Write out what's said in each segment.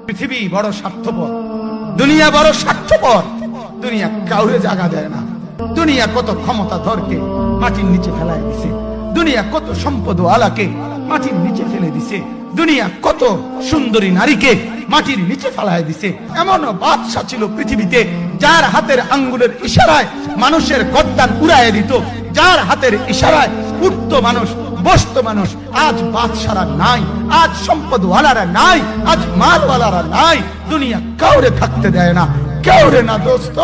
পৃথিবী বড় স্বার্থপর, দুনিয়া বড় স্বার্থপর। দুনিয়া কাউরে জায়গা দেয় না। দুনিয়া কত ক্ষমতাধরকে মাটির নিচে ফেলায় দিছে, দুনিয়া কত সম্পদ আলাকে মাটির নিচে ফেলে দিছে, দুনিয়া কত সুন্দরী নারীকে মাটির নিচে ফেলায় দিছে। এমনও বাদশা ছিল পৃথিবীতে যার হাতের আঙ্গুলের ইশারায় মানুষের গর্দান উড়াইয়া দিত, যার হাতের ইশারায় উঠত মানুষ, বসত মানুষ। আজ বাদশারা নাই, আজ সম্পদওয়ালারা নাই, আজ মালওয়ালারা নাই। দুনিয়া কাউরে থাকতে দেয় না, কাউরে না দোস্ত,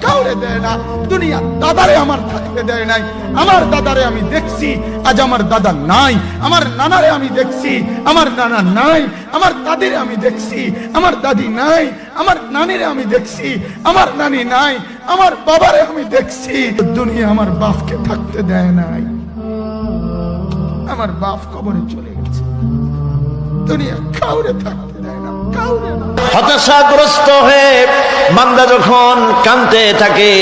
কাউরে দেয় না। দুনিয়া দাদারে আমার থাকতে দেয় নাই। আমার দাদারে আমি দেখছি, আজ আমার দাদা নাই। আমার নানারে আমি দেখছি, আমার নানা নাই। আমার দাদিরে আমি দেখছি, আমার দাদি নাই। আমার নানিরে আমি দেখছি, আমার নানি নাই। আমার বাবারে আমি দেখছি। দুনিয়া আমার বাপকে থাকতে দেয় নাই। আমার বাপ কবরে চলে গেছে। দুনিয়া কাউরে থাকতে দেয় না, কাউরে না। হতাশাগ্রস্ত হয়ে বান্দা যখন কাঁদতে থাকে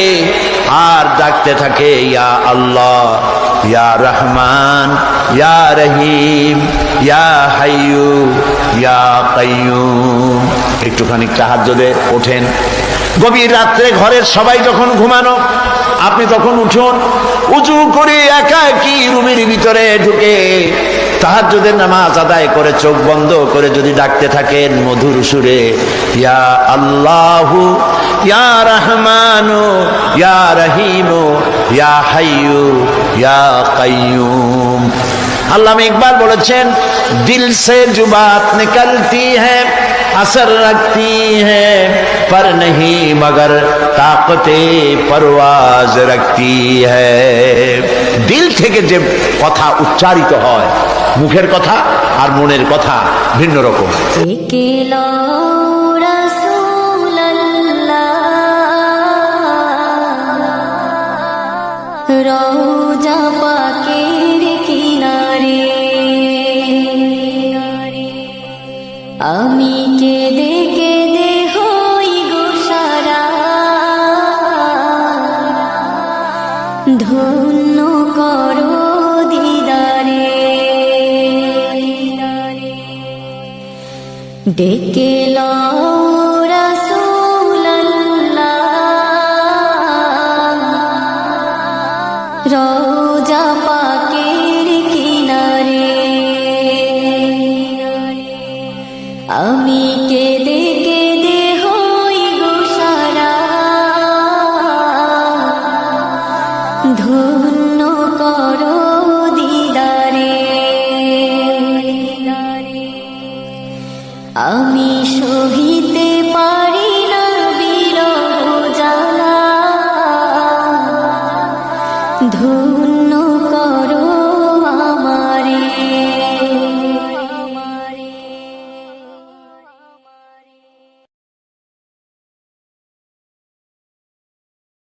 আর ডাকতে থাকে, ইয়া আল্লাহ, ইয়া রহমান, ইয়া রহিম, ইয়া হাইয়ু, ইয়া কাইয়ুম। একটুখানি তাহাজ্জুদে ওঠেন। গভীর রাত্রে ঘরের সবাই যখন ঘুমানো, আপনি তখন উঠুন, উজু করে একা একই রুমের ভিতরে ঢুকে তাহাজ্জুদের নামাজ আদায় করে চোখ বন্ধ করে যদি ডাকতে থাকেন মধুর সুরে, ইয়া আল্লাহু, ইয়া রহমানু, ইয়া রহিমু, ইয়া হাইয়ু, ইয়া কাইয়ুম। আল্লামা ইকবাল বলেছেন, দিল সে जो बात निकलती है असर रखती है पर नहीं मगर ताकते परवाज रखती है। দিল থেকে যে কথা উচ্চারিত হয়, মুখের কথা আর মনের কথা ভিন্ন রকম। রওজা পাকের কিনারে আমি কেঁদে কেঁদে হই গো সারা, ধন্য করো দিদারে। ডেকে লও রওজা পাকের কিনারে আমি কেঁদে কেঁদে হই গো সারা, ধন্য করো দিদারে। আমি সহিতে পারি না বিরহ জ্বালা, ধন্য